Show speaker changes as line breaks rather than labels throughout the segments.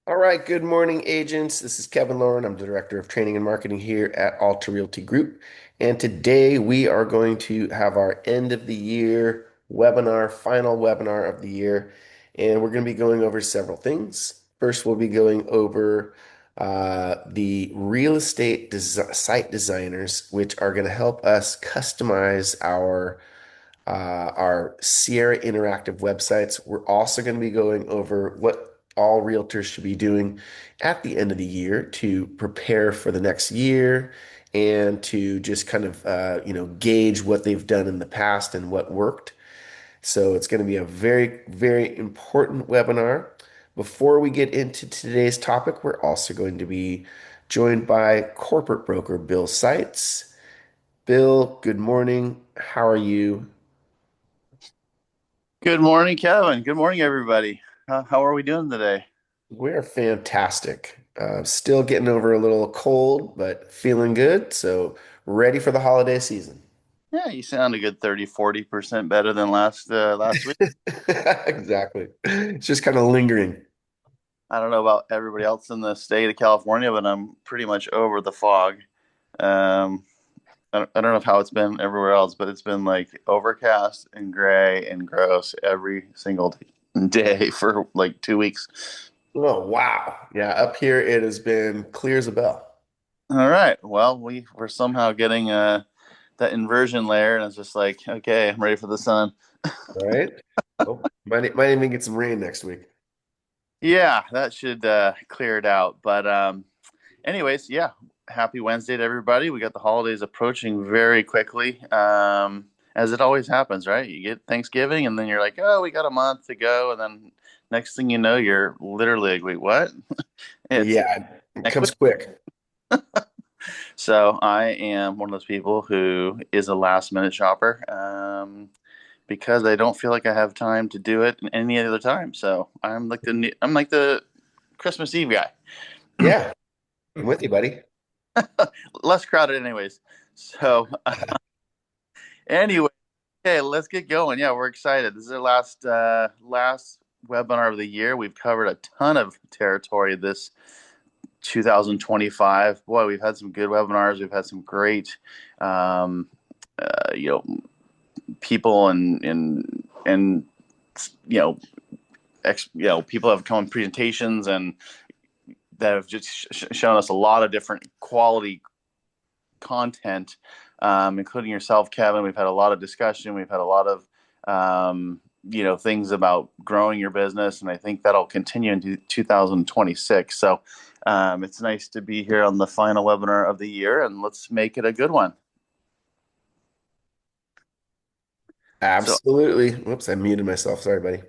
All right, good morning, agents. This is Kevin Lauren. I'm the Director of Training and Marketing here at Alta Realty Group. And today we are going to have our end of the year webinar, final webinar of the year. And we're going to be going over several things. First, we'll be going over the real estate site designers, which are going to help us customize our Sierra Interactive websites. We're also going to be going over what all realtors should be doing at the end of the year to prepare for the next year and to just kind of gauge what they've done in the past and what worked. So it's going to be a very, very important webinar. Before we get into today's topic, we're also going to be joined by corporate broker Bill Seitz. Bill, good morning. How are you?
Good morning, Kevin. Good morning, everybody. How are we doing today?
We're fantastic. Still getting over a little cold, but feeling good. So ready for the holiday season.
Yeah, you sound a good 30-40% better than last week.
Exactly. It's just kind of lingering.
I don't know about everybody else in the state of California, but I'm pretty much over the fog. Um, I don't know how it's been everywhere else, but it's been like overcast and gray and gross every single day for like 2 weeks.
Oh, wow. Yeah, up here it has been clear as a bell.
All right. Well, we're somehow getting that inversion layer, and it's just like, okay, I'm ready for the sun.
All right. Oh, might even get some rain next week.
Yeah, that should clear it out. But anyways, yeah, happy Wednesday to everybody. We got the holidays approaching very quickly, as it always happens, right? You get Thanksgiving, and then you're like, oh, we got a month to go, and then next thing you know, you're literally like, wait, what? It's
Yeah, it
next week.
comes quick.
So I am one of those people who is a last minute shopper. Because I don't feel like I have time to do it any other time. So I'm like the Christmas Eve guy.
Yeah, I'm with you, buddy.
Less crowded, anyways. So anyway, okay, let's get going. Yeah, we're excited. This is our last webinar of the year. We've covered a ton of territory this 2025. Boy, we've had some good webinars. We've had some great, um, uh, you know, people and you know, people have come on presentations and that have just shown us a lot of different quality content, including yourself, Kevin. We've had a lot of discussion. We've had a lot of things about growing your business, and I think that'll continue into 2026. So it's nice to be here on the final webinar of the year, and let's make it a good one. So,
Absolutely. Whoops, I muted myself. Sorry, buddy.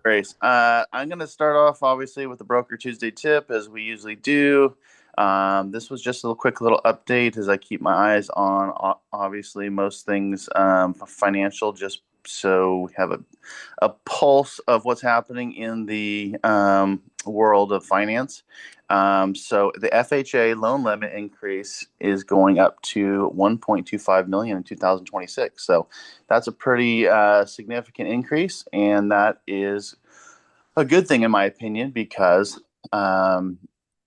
Grace, I'm going to start off obviously with the Broker Tuesday tip, as we usually do. This was just a quick little update as I keep my eyes on obviously most things financial, just so we have a pulse of what's happening in the world of finance. So the FHA loan limit increase is going up to 1.25 million in 2026. So that's a pretty significant increase, and that is a good thing in my opinion because um,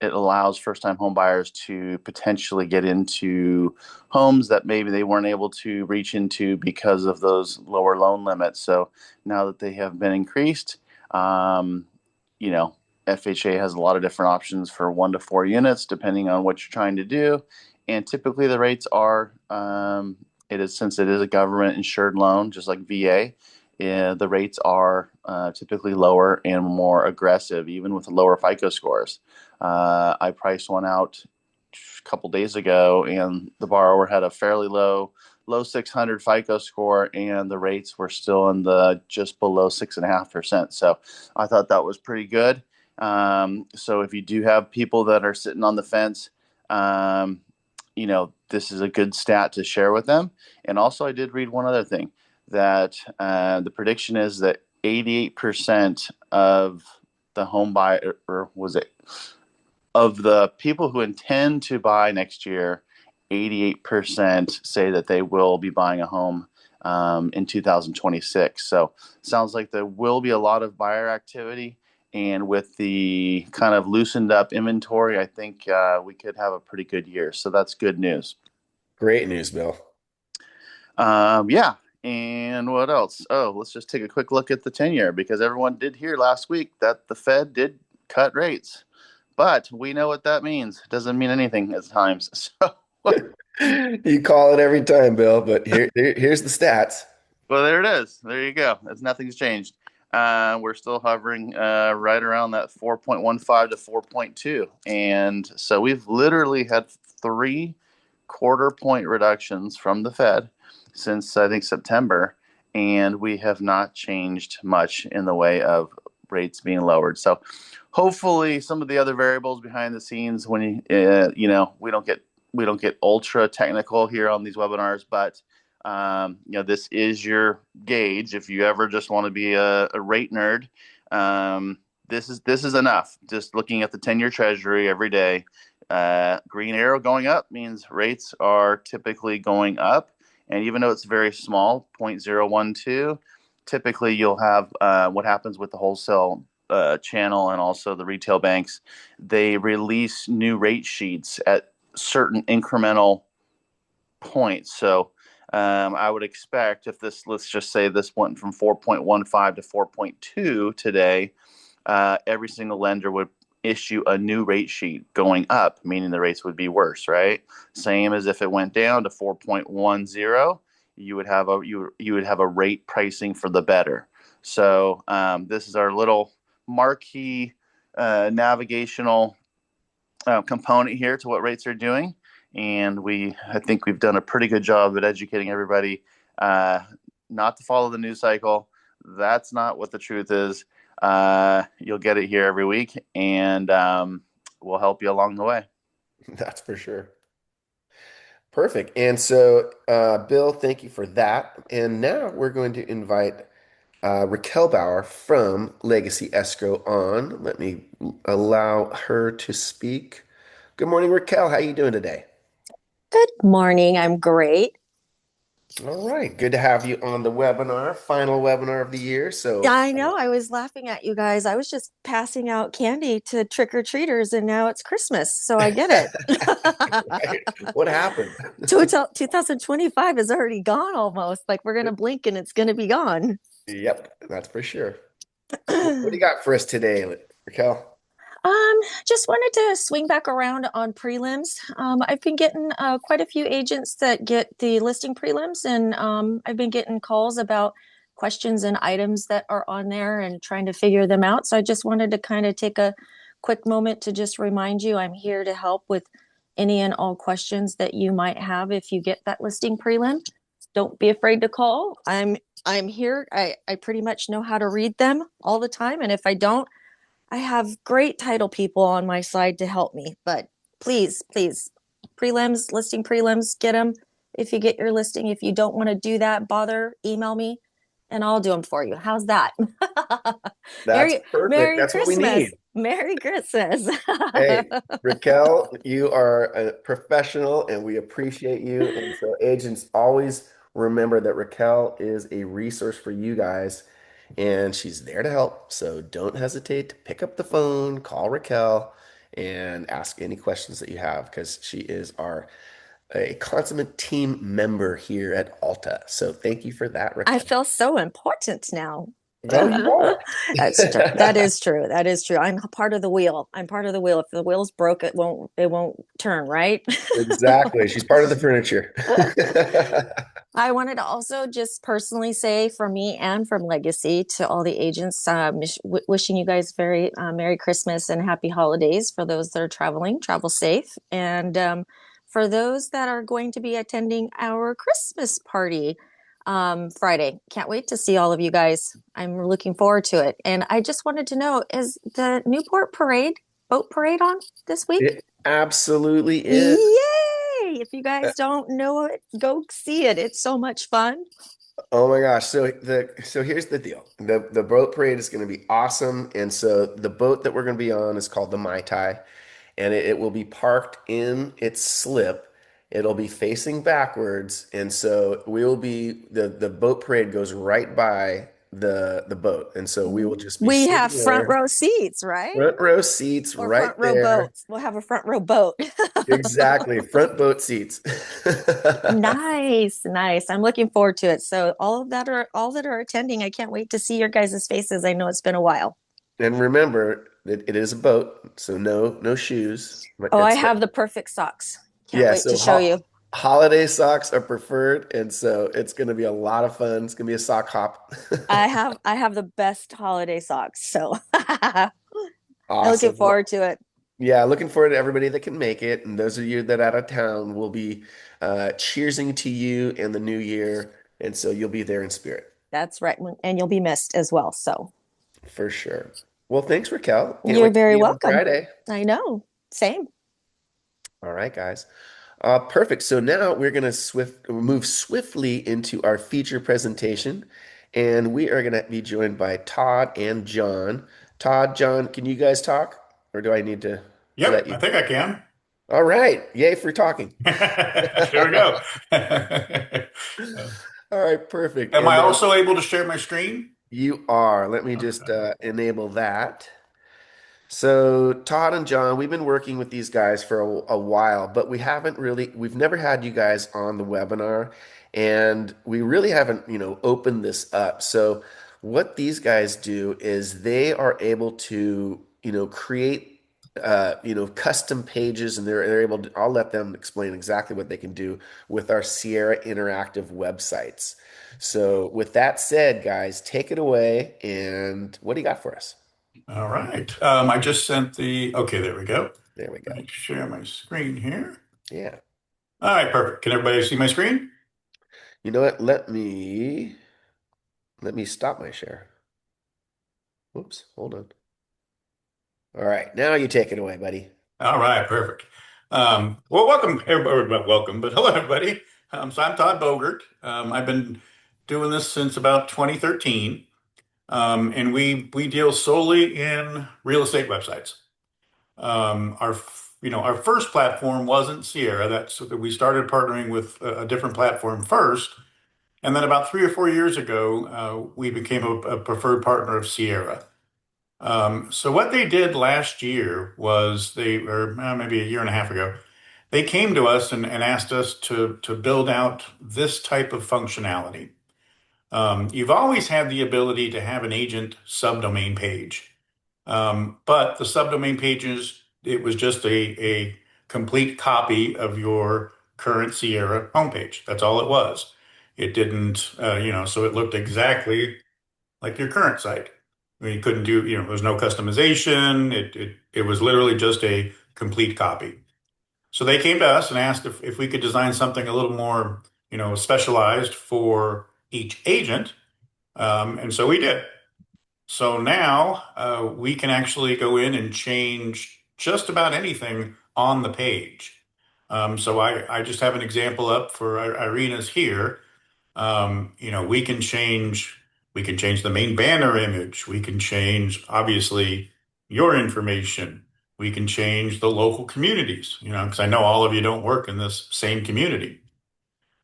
it allows first-time home buyers to potentially get into homes that maybe they weren't able to reach into because of those lower loan limits. So now that they have been increased, um, you know, FHA has a lot of different options for 1 to 4 units depending on what you're trying to do, and typically the rates are it is since it is a government insured loan, just like VA. Yeah, the rates are typically lower and more aggressive, even with lower FICO scores. I priced one out a couple days ago, and the borrower had a fairly low 600 FICO score, and the rates were still in the just below 6.5%. So I thought that was pretty good. So if you do have people that are sitting on the fence, um, this is a good stat to share with them. And also, I did read one other thing that the prediction is that 88% of the home buyer, or was it of the people who intend to buy next year, 88% say that they will be buying a home in 2026. So sounds like there will be a lot of buyer activity. And with the kind of loosened up inventory, I think we could have a pretty good year. So that's good news.
Great news, Bill.
Yeah. And what else? Oh, let's just take a quick look at the 10-year because everyone did hear last week that the Fed did cut rates. But we know what that means. It doesn't mean anything at times. So,
You call it every time, Bill, but here's the stats.
well, there it is. There you go. It's nothing's changed. We're still hovering right around that 4.15 to 4.2. And so we've literally had 3 quarter point reductions from the Fed since I think September. And we have not changed much in the way of rates being lowered. So hopefully some of the other variables behind the scenes when we don't get ultra technical here on these webinars, but this is your gauge. If you ever just want to be a rate nerd, this is enough. Just looking at the 10-year Treasury every day, green arrow going up means rates are typically going up. And even though it's very small, 0.012, typically you'll have what happens with the wholesale channel and also the retail banks. They release new rate sheets at certain incremental points. So I would expect if this, let's just say this went from 4.15 to 4.2 today, every single lender would issue a new rate sheet going up, meaning the rates would be worse, right? Same as if it went down to 4.10, you would have a rate pricing for the better. So this is our little marquee navigational component here to what rates are doing. And I think we've done a pretty good job at educating everybody not to follow the news cycle. That's not what the truth is. You'll get it here every week, and we'll help you along the way.
That's for sure. Perfect. And so, Bill, thank you for that. And now we're going to invite Raquel Bauer from Legacy Escrow on. Let me allow her to speak. Good morning, Raquel. How are you doing today?
Good morning. I'm great.
All right. Good to have you on the webinar, final webinar of the year. So,
I know I was laughing at you guys. I was just passing out candy to trick-or-treaters, and now it's Christmas, so I get it.
right. What happened?
2025 is already gone almost. Like we're gonna blink and it's gonna be gone.
Yep, that's for sure. What do you got for us today, Raquel?
Just wanted to swing back around on prelims. I've been getting quite a few agents that get the listing prelims, and I've been getting calls about questions and items that are on there and trying to figure them out. So I just wanted to kind of take a quick moment to just remind you I'm here to help with any and all questions that you might have if you get that listing prelim. Don't be afraid to call. I'm here. I pretty much know how to read them all the time, and if I don't, I have great title people on my side to help me, but please, prelims, listing prelims, get them if you get your listing. If you don't want to do that, bother, email me and I'll do them for you. How's that?
That's perfect.
Merry
That's what we
Christmas.
need.
Merry Christmas.
Hey, Raquel, you are a professional and we appreciate you. And so, agents, always remember that Raquel is a resource for you guys and she's there to help. So, don't hesitate to pick up the phone, call Raquel, and ask any questions that you have because she is a consummate team member here at Alta. So, thank you for that,
I
Raquel.
feel so important now.
Oh, you are.
That is true. That is true. I'm part of the wheel. I'm part of the wheel. If the wheel's broke, it won't turn, right?
Exactly. She's part of the furniture.
I wanted to also just personally say from me and from Legacy to all the agents, wishing you guys very Merry Christmas and Happy Holidays for those that are traveling. Travel safe. And for those that are going to be attending our Christmas party Friday, can't wait to see all of you guys. I'm looking forward to it. And I just wanted to know, is the Newport boat parade on this week?
It absolutely is.
Yay! If you guys don't know it, go see it. It's so much fun.
Oh my gosh. So here's the deal. The boat parade is going to be awesome. And so the boat that we're going to be on is called the Mai Tai, and it will be parked in its slip. It'll be facing backwards. And so we'll be the boat parade goes right by the boat. And so we will just be
We have
sitting
front
there,
row seats, right?
front row seats
Or
right
front row
there.
boats. We'll have a front row boat.
Exactly, front boat seats.
Nice, nice. I'm looking forward to it. So all that are attending, I can't wait to see your guys' faces. I know it's been a while.
And remember that it is a boat, so no shoes. But
Oh, I
it's
have the perfect socks. Can't
yeah,
wait to
so
show you.
holiday socks are preferred, and so it's going to be a lot of fun. It's going to be a sock hop.
I have the best holiday socks. So I'm looking
Awesome.
forward to it.
Yeah, looking forward to everybody that can make it, and those of you that are out of town will be cheersing to you in the new year, and so you'll be there in spirit
That's right. And you'll be missed as well. So
for sure. Well, thanks, Raquel. Can't
you're
wait to see
very
you on
welcome.
Friday.
I know. Same.
All right, guys. Perfect. So now we're going to move swiftly into our feature presentation, and we are going to be joined by Todd and John. Todd, John, can you guys talk, or do I need to let
Yep, I
you?
think I can.
All right. Yay for talking.
There we go.
All right, perfect.
Am
And
I
then
also able to share my screen?
you are. Let me just enable that. So Todd and John, we've been working with these guys for a while, but we've never had you guys on the webinar, and we really haven't, opened this up. So what these guys do is they are able to, create, custom pages, and they're able to. I'll let them explain exactly what they can do with our Sierra interactive websites. So with that said, guys, take it away, and what do you got for us?
All right. I just sent okay, there we go.
There we
Let
go.
me share my screen here.
Yeah.
All right, perfect. Can everybody see my screen?
You know what? Let me stop my share. Whoops, hold on. All right, now you take it away, buddy.
All right, perfect. Well, welcome, everybody. Well, welcome, but hello, everybody. So I'm Todd Bogert. I've been doing this since about 2013, and we deal solely in real estate websites. Our first platform wasn't Sierra. That's we started partnering with a different platform first, and then about 3 or 4 years ago, we became a preferred partner of Sierra. So what they did last year was or maybe a year and a half ago, they came to us and asked us to build out this type of functionality. You've always had the ability to have an agent subdomain page. But the subdomain pages, it was just a complete copy of your current Sierra homepage. That's all it was. It didn't, so it looked exactly like your current site. I mean, you couldn't do, there was no customization. It was literally just a complete copy. So they came to us and asked if we could design something a little more, specialized for each agent. And so we did. So now we can actually go in and change just about anything on the page. So I just have an example up for Irina's here. We can change the main banner image. We can change obviously your information. We can change the local communities, because I know all of you don't work in this same community.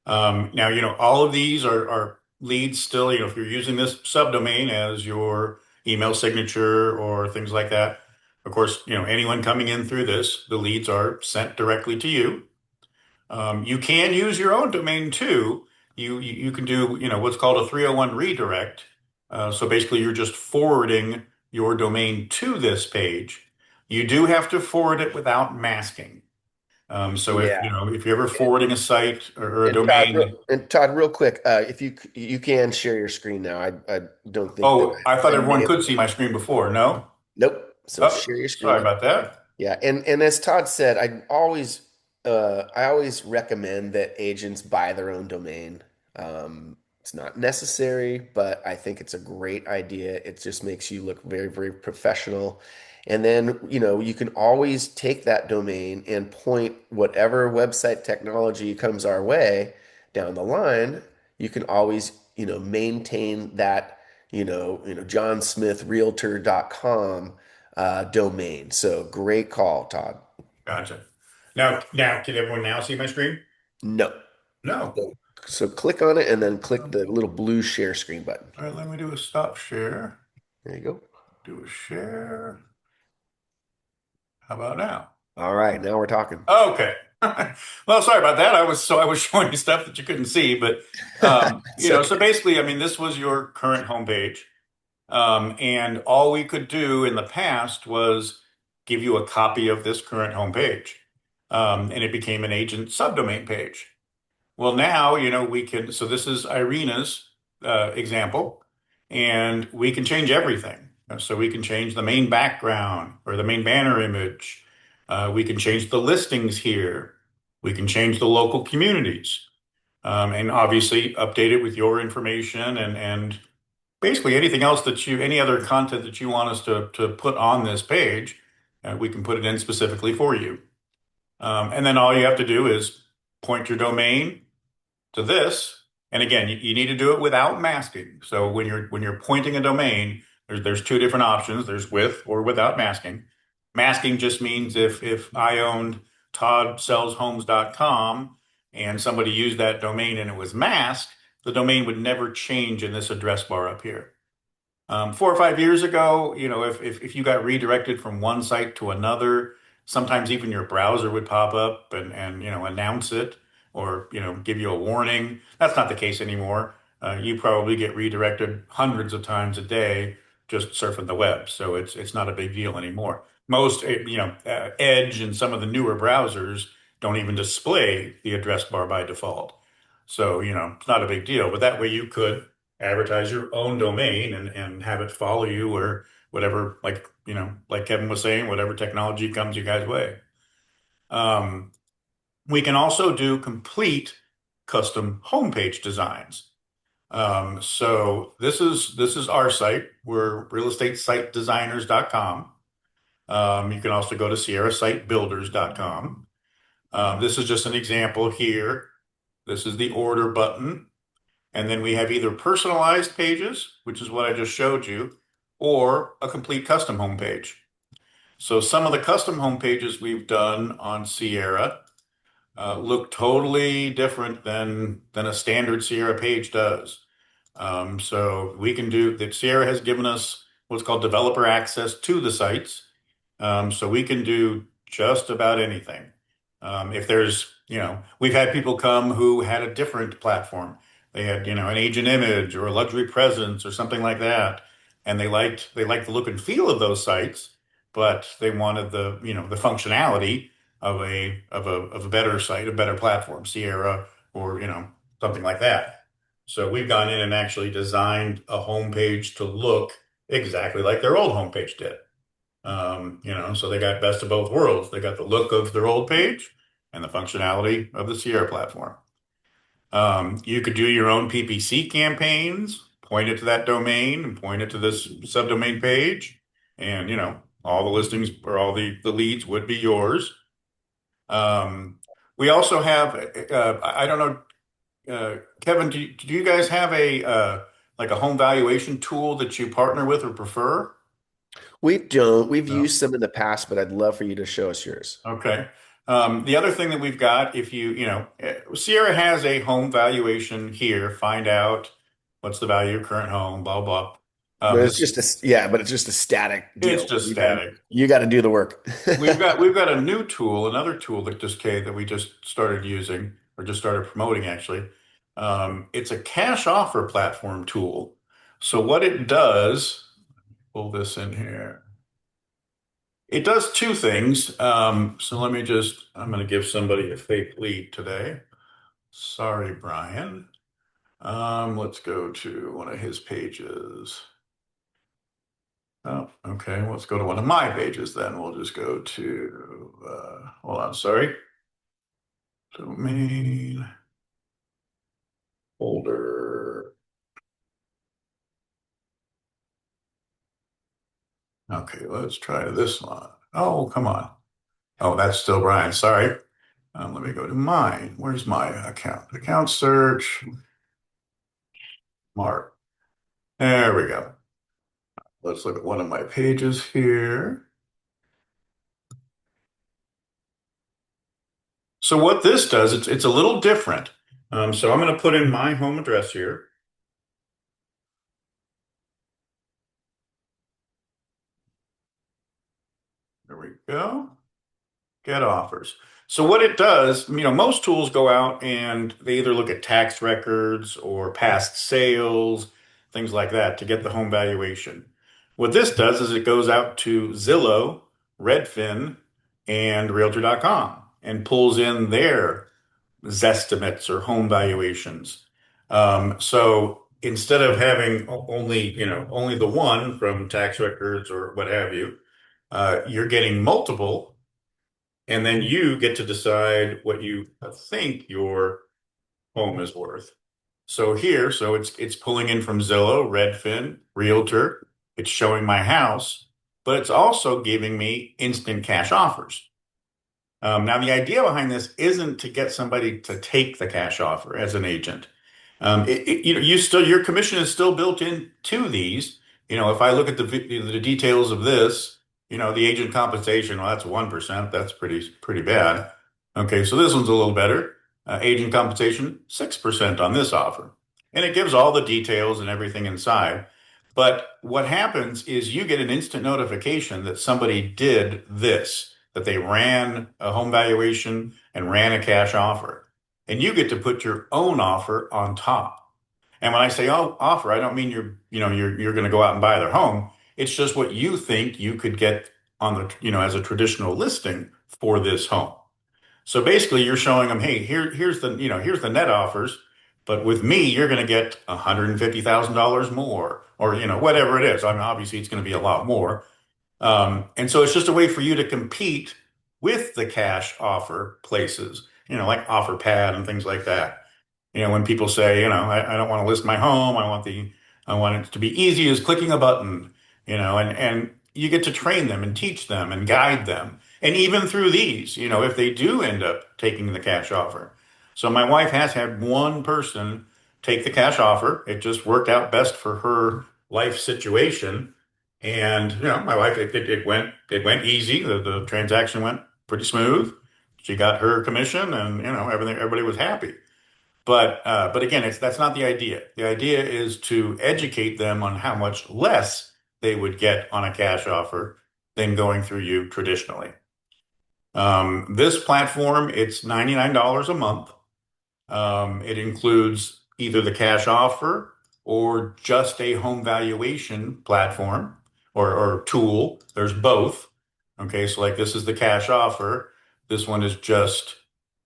Now, all of these are leads still, if you're using this subdomain as your email signature or things like that, of course, anyone coming in through this, the leads are sent directly to you. You can use your own domain too. You can do, what's called a 301 redirect. So basically you're just forwarding your domain to this page. You do have to forward it without masking. So if,
Yeah.
if you're ever forwarding a site or a
And Todd,
domain.
real quick, if you can share your screen now. I don't think that
Oh, I thought
I
everyone
enabled
could see
it.
my screen before. No?
Nope. So
Oh,
share your
sorry
screen.
about that.
Yeah, and as Todd said, I always recommend that agents buy their own domain. It's not necessary, but I think it's a great idea. It just makes you look very, very professional. And then, you can always take that domain and point whatever website technology comes our way down the line. You can always, maintain that, johnsmithrealtor.com domain. So great call, Todd.
Gotcha. Now, can everyone now see my screen?
No.
No.
So So click on it and then click the little blue share screen button.
All right, let me do a stop share.
There you go.
Do a share. How about now?
All right, now we're talking.
Okay. Well, sorry about that. I was showing you stuff that you couldn't see, but
It's
so
okay.
basically, I mean, this was your current homepage. And all we could do in the past was give you a copy of this current homepage. And it became an agent subdomain page. Well, now, we can, so this is Irina's example, and we can change everything. So we can change the main background or the main banner image. We can change the listings here. We can change the local communities. And obviously update it with your information and basically anything else any other content that you want us to put on this page, we can put it in specifically for you. And then all you have to do is point your domain to this. And again, you need to do it without masking. So when you're pointing a domain, there's two different options. There's with or without masking. Masking just means if I owned toddsellshomes.com and somebody used that domain and it was masked, the domain would never change in this address bar up here. 4 or 5 years ago, if you got redirected from one site to another, sometimes even your browser would pop up and announce it or give you a warning. That's not the case anymore. You probably get redirected hundreds of times a day just surfing the web, so it's not a big deal anymore. Most Edge and some of the newer browsers don't even display the address bar by default. So, it's not a big deal, but that way you could advertise your own domain and have it follow you or whatever, like Kevin was saying, whatever technology comes you guys' way. Um, we can also do complete custom homepage designs. So this is our site. We're realestatesitedesigners.com. You can also go to sierrasitebuilders.com. This is just an example here. This is the order button. And then we have either personalized pages, which is what I just showed you, or a complete custom homepage. So some of the custom homepages we've done on Sierra look totally different than a standard Sierra page does. So we can do that. Sierra has given us what's called developer access to the sites. So we can do just about anything. If there's, we've had people come who had a different platform. They had, an agent image or a luxury presence or something like that. And they liked the look and feel of those sites, but they wanted the functionality of a better site, a better platform, Sierra or, something like that. So we've gone in and actually designed a homepage to look exactly like their old homepage did. So they got best of both worlds. They got the look of their old page and the functionality of the Sierra platform. You could do your own PPC campaigns, point it to that domain and point it to this subdomain page. And, all the listings or all the leads would be yours. We also have, I don't know, Kevin, do you guys have like a home valuation tool that you partner with or prefer?
We don't. We've
No.
used some in the past, but I'd love for you to show us yours.
Okay. The other thing that we've got, if Sierra has a home valuation here, find out what's the value of your current home, blah, blah.
But it's
This
just yeah, but it's just a static
It's
deal.
just static.
You got to do the work.
We've got a new tool, another tool that just came that we just started using or just started promoting actually. It's a cash offer platform tool. So what it does, pull this in here. It does two things. So I'm going to give somebody a fake lead today. Sorry, Brian. Let's go to one of his pages. Oh, okay. Let's go to one of my pages then. We'll just go to, hold on, sorry. Domain folder. Okay, let's try this one. Oh, come on. Oh, that's still Brian. Sorry. Let me go to mine. Where's my account? Account search. Mark. There we go. Let's look at one of my pages here. So what this does, it's a little different. So I'm going to put in my home address here. There we go. Get offers. So what it does, most tools go out and they either look at tax records or past sales, things like that to get the home valuation. What this does is it goes out to Zillow, Redfin, and Realtor.com and pulls in their Zestimates or home valuations. So instead of having only the one from tax records or what have you, you're getting multiple, and then you get to decide what you think your home is worth. So it's pulling in from Zillow, Redfin, Realtor. It's showing my house, but it's also giving me instant cash offers. Now, the idea behind this isn't to get somebody to take the cash offer as an agent. Your commission is still built into these. If I look at the details of this, the agent compensation, well, that's 1%. That's pretty bad. Okay, so this one's a little better. Agent compensation, 6% on this offer, and it gives all the details and everything inside. But what happens is you get an instant notification that somebody did this, that they ran a home valuation and ran a cash offer. And you get to put your own offer on top. And when I say offer, I don't mean you're going to go out and buy their home. It's just what you think you could get on as a traditional listing for this home. So basically you're showing them, hey, here's the net offers, but with me, you're going to get $150,000 more, or, whatever it is. I mean, obviously it's going to be a lot more. And so it's just a way for you to compete with the cash offer places, like OfferPad and things like that. When people say, I don't want to list my home, I want it to be easy as clicking a button, and you get to train them and teach them and guide them. And even through these, if they do end up taking the cash offer. So my wife has had one person take the cash offer. It just worked out best for her life situation. And, my wife, it went easy. The transaction went pretty smooth. She got her commission and, everybody was happy. But again, that's not the idea. The idea is to educate them on how much less they would get on a cash offer than going through you traditionally. This platform, it's $99 a month. It includes either the cash offer or just a home valuation platform or tool. There's both. Okay, so like this is the cash offer. This one is just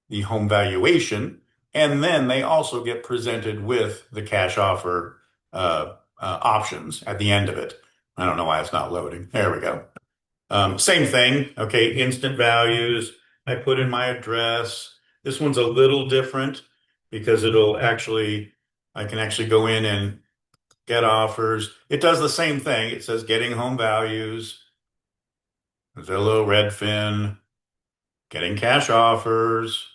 the home valuation. And then they also get presented with the cash offer options at the end of it. I don't know why it's not loading. There we go. Same thing. Okay, instant values. I put in my address. This one's a little different because I can actually go in and get offers. It does the same thing. It says getting home values, Zillow, Redfin, getting cash offers.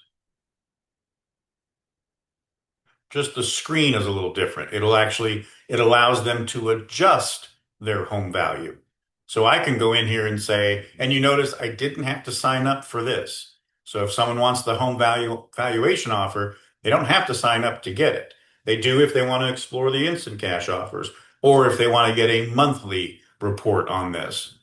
Just the screen is a little different. It allows them to adjust their home value. So I can go in here and say, and you notice I didn't have to sign up for this. So if someone wants the home valuation offer, they don't have to sign up to get it. They do if they want to explore the instant cash offers or if they want to get a monthly report on this.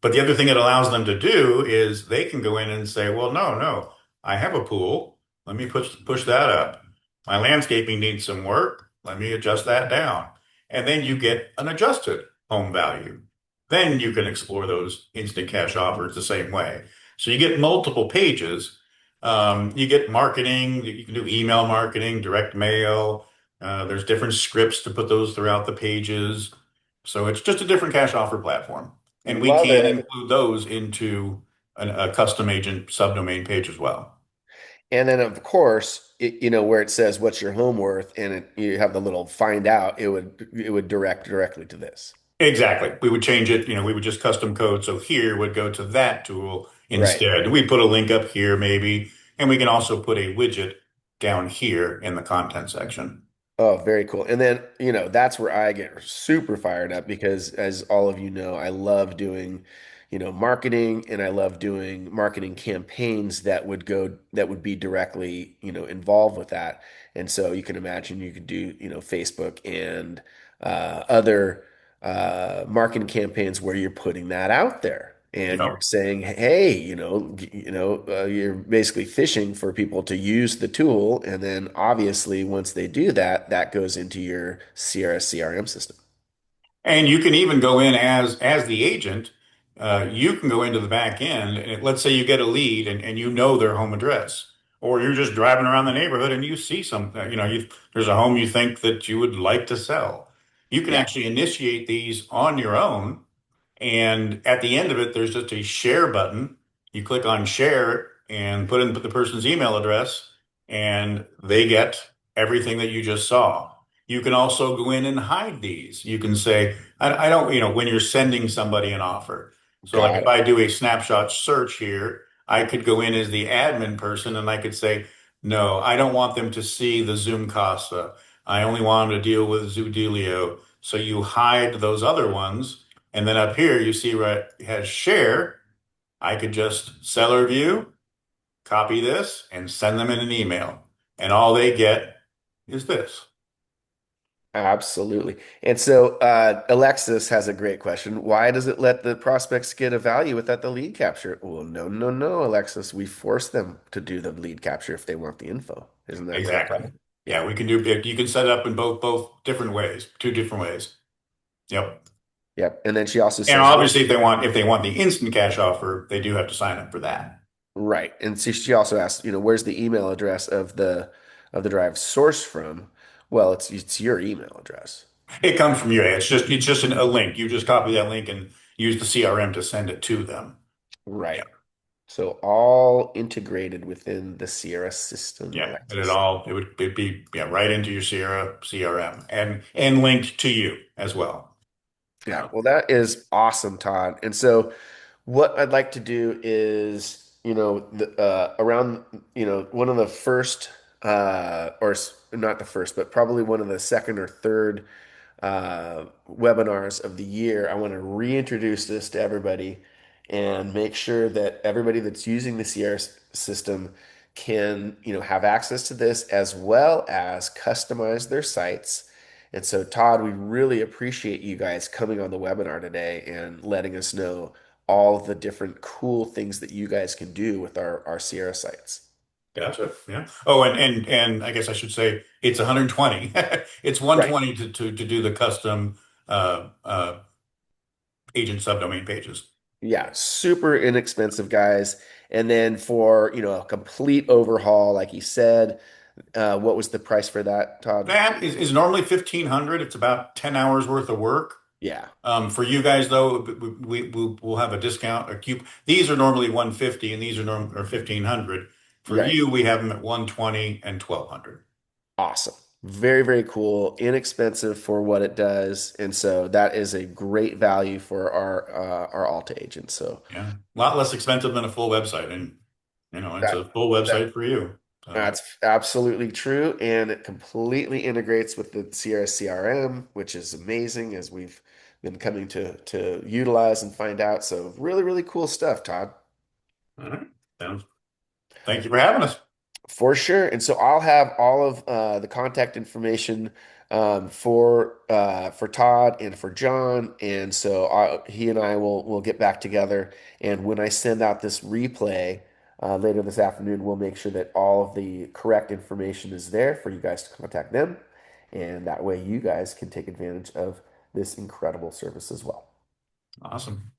But the other thing it allows them to do is they can go in and say, well, no, I have a pool. Let me push that up. My landscaping needs some work. Let me adjust that down. And then you get an adjusted home value. Then you can explore those instant cash offers the same way. So you get multiple pages. You get marketing. You can do email marketing, direct mail. There's different scripts to put those throughout the pages. So it's just a different cash offer platform. And we
Love
can
it.
include those into a custom agent subdomain page as well.
And then of course, where it says what's your home worth and you have the little find out, it would direct directly to this.
Exactly. We would change it, we would just custom code. So here would go to that tool
Right.
instead. We put a link up here maybe, and we can also put a widget down here in the content section.
Oh, very cool. And then, that's where I get super fired up because as all of you know, I love doing, marketing, and I love doing marketing campaigns that would be directly, involved with that. And so you can imagine you could do, Facebook and other marketing campaigns where you're putting that out there and you're
Yep.
saying, hey, you're basically fishing for people to use the tool. And then obviously once they do that, that goes into your Sierra CRM system.
And you can even go in as the agent. You can go into the back end, and let's say you get a lead, and you know their home address, or you're just driving around the neighborhood and you see something. There's a home you think that you would like to sell. You can
Yeah,
actually initiate these on your own, and at the end of it, there's just a share button. You click on share and put in the person's email address, and they get everything that you just saw. You can also go in and hide these. You can say, I don't, when you're sending somebody an offer. So, like
got
if
it.
I do a snapshot search here, I could go in as the admin person and I could say, no, I don't want them to see the Zoom Casa. I only want them to deal with Zoodealio. So you hide those other ones. And then up here, you see where it has share. I could just seller view, copy this, and send them in an email. And all they get is this.
Absolutely. And so Alexis has a great question. Why does it let the prospects get a value without the lead capture? Well, no, no, no, Alexis. We force them to do the lead capture if they want the info. Isn't that right,
Exactly.
Todd?
Yeah,
Yeah.
we can do it. You can set it up in both different ways, two different ways. Yep.
Yep. And then she also
And
says,
obviously, if they want the instant cash offer, they do have to sign up for that.
right. And so she also asked, where's the email address of the drive sourced from? Well, it's your email address.
It comes from you. It's just a link. You just copy that link and use the CRM to send it to them.
Right.
Yep.
So all integrated within the Sierra system,
Yeah. And
Alexis.
it would it'd be yeah right into your Sierra CRM and linked to you as well.
Yeah,
Yeah.
well, that is awesome, Todd. And so, what I'd like to do is, around, one of the first, not the first, but probably one of the second or third webinars of the year, I want to reintroduce this to everybody and make sure that everybody that's using the Sierra system can, have access to this as well as customize their sites. And so, Todd, we really appreciate you guys coming on the webinar today and letting us know all of the different cool things that you guys can do with our Sierra sites.
Gotcha. Yeah. Oh, and I guess I should say it's 120. It's
Right.
120 to do the custom agent subdomain pages.
Yeah, super inexpensive, guys. And then for, a complete overhaul, like you said, what was the price for that, Todd?
That is normally 1,500. It's about 10 hours worth of work.
Yeah,
For you guys though, we'll have a discount, a cube. These are normally 150 and these are 1,500. For
right.
you, we have them at 120 and 1,200.
Awesome. Very, very cool, inexpensive for what it does. And so that is a great value for our Alta agents. So
Yeah. A lot less expensive than a full website. And, it's
that
a full
that
website for you. So,
that's absolutely true. And it completely integrates with the Sierra CRM, which is amazing as we've been coming to utilize and find out. So really, really cool stuff, Todd.
all right. Sounds, thank you for having us.
For sure. And so I'll have all of the contact information for Todd and for John. And so he and I will get back together. And when I send out this replay later this afternoon, we'll make sure that all of the correct information is there for you guys to contact them. And that way you guys can take advantage of this incredible service as well.
Awesome.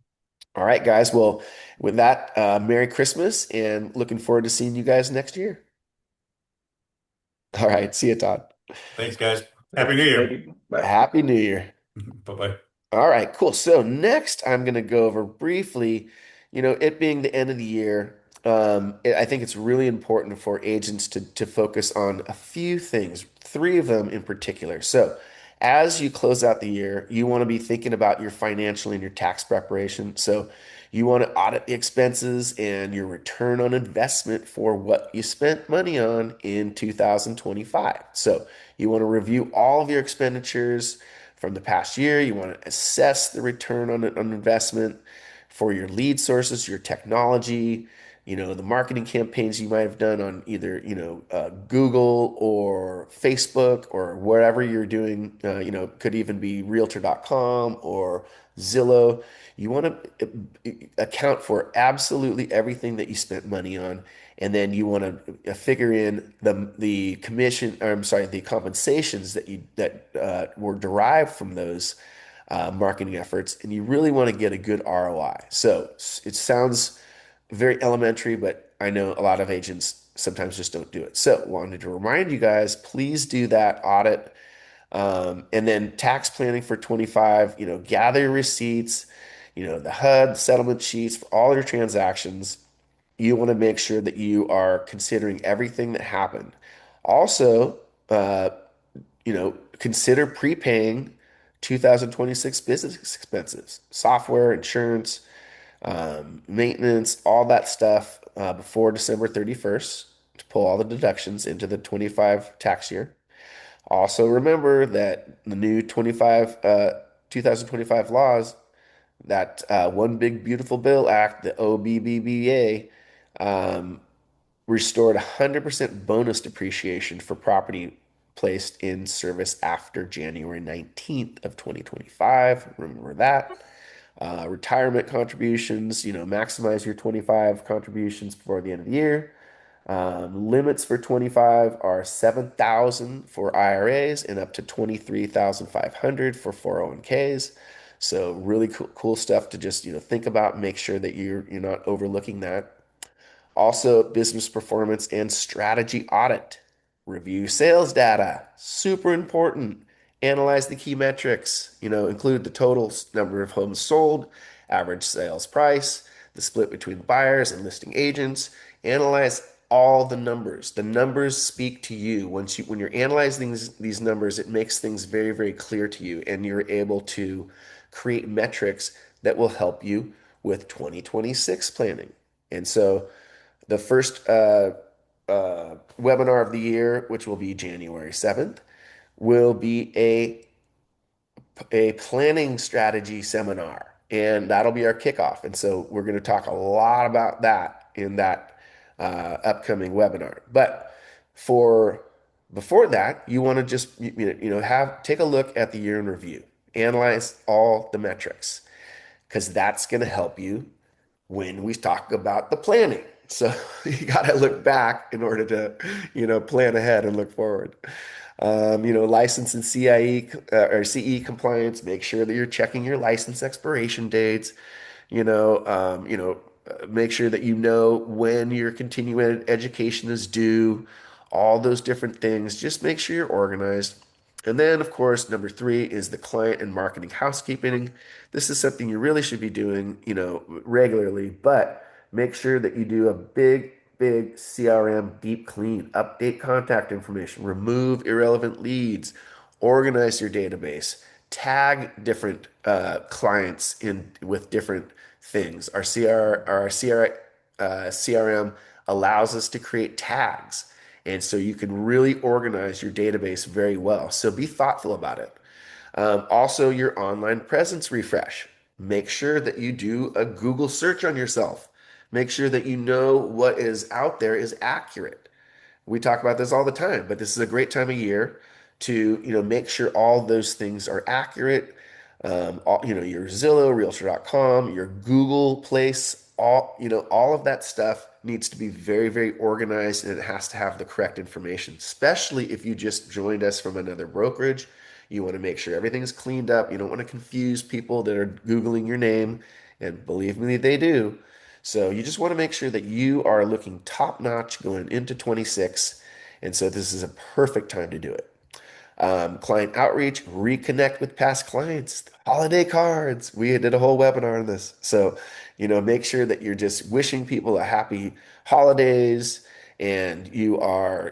All right, guys. Well, with that, Merry Christmas and looking forward to seeing you guys next year. All right. See you, Todd.
Thanks, guys. Happy New
Thank
Year.
you. Happy New Year.
Bye-bye.
All right, cool. So next, I'm going to go over briefly, it being the end of the year. I think it's really important for agents to focus on a few things, three of them in particular. So, as you close out the year, you want to be thinking about your financial and your tax preparation. So, you want to audit the expenses and your return on investment for what you spent money on in 2025. So, you want to review all of your expenditures from the past year. You want to assess the return on investment. for your lead sources, your technology, the marketing campaigns you might have done on either, Google or Facebook or wherever you're doing, could even be realtor.com or Zillow. You want to account for absolutely everything that you spent money on, and then you want to figure in the commission, or I'm sorry, the compensations that were derived from those marketing efforts, and you really want to get a good ROI. So it sounds very elementary, but I know a lot of agents sometimes just don't do it. So wanted to remind you guys, please do that audit. And then tax planning for 25, gather your receipts, the HUD settlement sheets for all your transactions. You want to make sure that you are considering everything that happened. Also, consider prepaying 2026 business expenses, software, insurance, maintenance, all that stuff before December 31st to pull all the deductions into the 25 tax year. Also, remember that the new 2025 laws, that One Big Beautiful Bill Act, the OBBBA, restored 100% bonus depreciation for property placed in service after January 19th of 2025. Remember that. Retirement contributions, maximize your 25 contributions before the end of the year. Limits for 25 are 7,000 for IRAs and up to 23,500 for 401ks. So really cool stuff to just, think about, make sure that you're not overlooking that. Also, business performance and strategy audit. Review sales data. Super important. Analyze the key metrics. Include the total number of homes sold, average sales price, the split between buyers and listing agents. Analyze all the numbers. The numbers speak to you. When you're analyzing these numbers, it makes things very, very clear to you, and you're able to create metrics that will help you with 2026 planning. And so the first webinar of the year, which will be January 7th, will be a planning strategy seminar, and that'll be our kickoff. And so we're going to talk a lot about that in that upcoming webinar. But for before that, you want to just have take a look at the year in review, analyze all the metrics, because that's going to help you when we talk about the planning. So you got to look back in order to, plan ahead and look forward. License and CIE or CE compliance. Make sure that you're checking your license expiration dates. Make sure that you know when your continuing education is due. All those different things. Just make sure you're organized. And then, of course, number three is the client and marketing housekeeping. This is something you really should be doing, regularly, but make sure that you do a big CRM deep clean, update contact information, remove irrelevant leads, organize your database, tag different clients in with different things. CRM allows us to create tags. And so you can really organize your database very well. So be thoughtful about it. Also, your online presence refresh. Make sure that you do a Google search on yourself. Make sure that you know what is out there is accurate. We talk about this all the time, but this is a great time of year to, make sure all those things are accurate. Your Zillow, Realtor.com, your Google place, all of that stuff needs to be very, very organized, and it has to have the correct information, especially if you just joined us from another brokerage. You want to make sure everything's cleaned up. You don't want to confuse people that are Googling your name, and believe me, they do. So you just want to make sure that you are looking top notch going into 26. And so this is a perfect time to do it. Client outreach, reconnect with past clients, holiday cards. We did a whole webinar on this. So, make sure that you're just wishing people a happy holidays, and you are,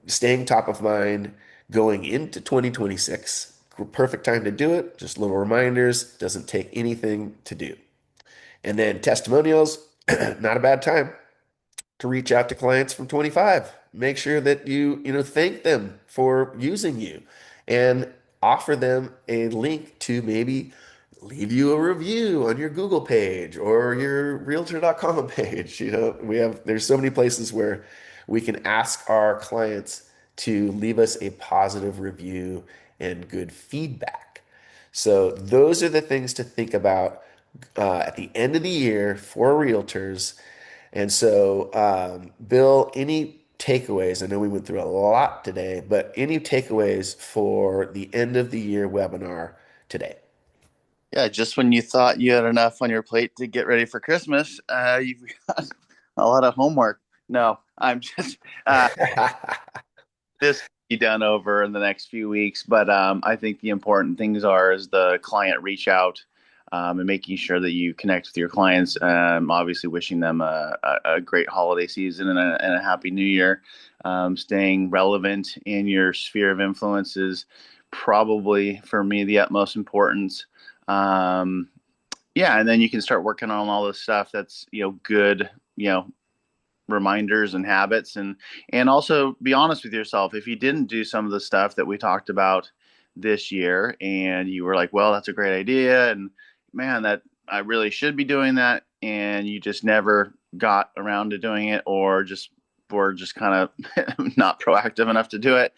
staying top of mind going into 2026. Perfect time to do it. Just little reminders. Doesn't take anything to do. And then testimonials, not a bad time to reach out to clients from 25. Make sure that you thank them for using you and offer them a link to maybe leave you a review on your Google page or your realtor.com page. There's so many places where we can ask our clients to leave us a positive review and good feedback. So those are the things to think about at the end of the year for realtors. And so, Bill, any takeaways? I know we went through a lot today, but any takeaways for the end of the year webinar today?
Yeah, just when you thought you had enough on your plate to get ready for Christmas, you've got a lot of homework. No, I'm just this can be done over in the next few weeks, but I think the important things are is the client reach out and making sure that you connect with your clients. Obviously, wishing them a great holiday season and a happy new year. Staying relevant in your sphere of influence is probably for me the utmost importance. Um, yeah, and then you can start working on all this stuff that's good, reminders and habits, and also be honest with yourself. If you didn't do some of the stuff that we talked about this year and you were like, well, that's a great idea, and man, that I really should be doing that, and you just never got around to doing it, or just were just kind of not proactive enough to do it,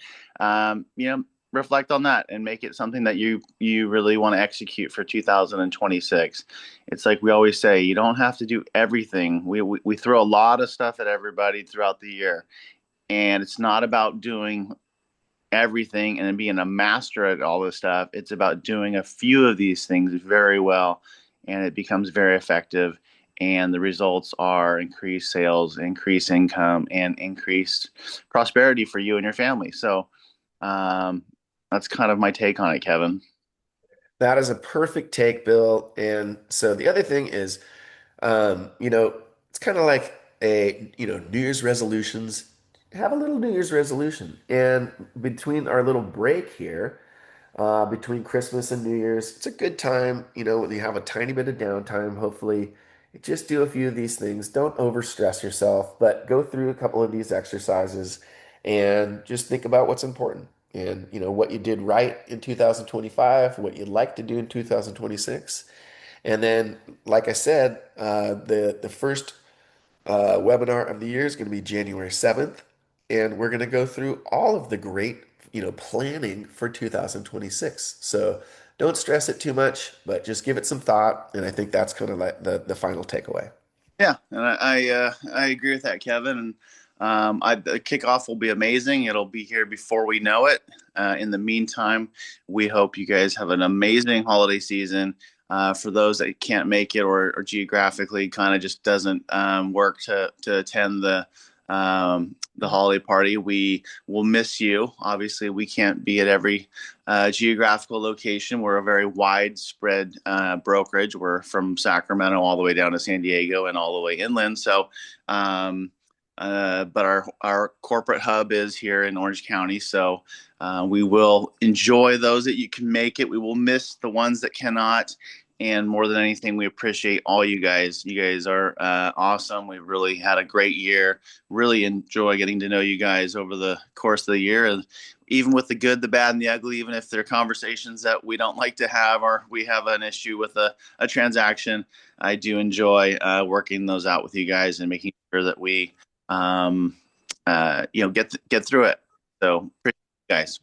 reflect on that and make it something that you really want to execute for 2026. It's like we always say, you don't have to do everything. We throw a lot of stuff at everybody throughout the year, and it's not about doing everything and then being a master at all this stuff. It's about doing a few of these things very well, and it becomes very effective. And the results are increased sales, increased income, and increased prosperity for you and your family. So um, that's kind of my take on it, Kevin.
That is a perfect take, Bill. And so the other thing is, it's kind of like New Year's resolutions. Have a little New Year's resolution. And between our little break here, between Christmas and New Year's, it's a good time, when you have a tiny bit of downtime, hopefully, just do a few of these things. Don't overstress yourself, but go through a couple of these exercises and just think about what's important and, what you did right in 2025, what you'd like to do in 2026. And then, like I said, the first webinar of the year is going to be January 7th, and we're going to go through all of the great, planning for 2026. So don't stress it too much, but just give it some thought, and I think that's kind of like the final takeaway.
Yeah, and I agree with that, Kevin. And the kickoff will be amazing. It'll be here before we know it. In the meantime, we hope you guys have an amazing holiday season. For those that can't make it, or geographically kind of just doesn't work to attend the holiday party, we will miss you. Obviously, we can't be at every geographical location. We're a very widespread brokerage. We're from Sacramento all the way down to San Diego and all the way inland. So, but our corporate hub is here in Orange County. So we will enjoy those that you can make it. We will miss the ones that cannot. And more than anything, we appreciate all you guys. You guys are awesome. We've really had a great year. Really enjoy getting to know you guys over the course of the year. And even with the good, the bad, and the ugly, even if there are conversations that we don't like to have, or we have an issue with a transaction, I do enjoy working those out with you guys and making sure that we, get through it. So appreciate you guys.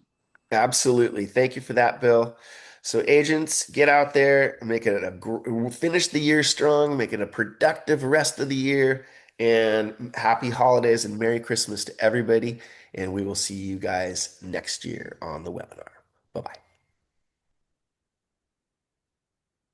Absolutely. Thank you for that, Bill. So agents, get out there, make it finish the year strong, make it a productive rest of the year, and happy holidays and Merry Christmas to everybody. And we will see you guys next year on the webinar. Bye-bye.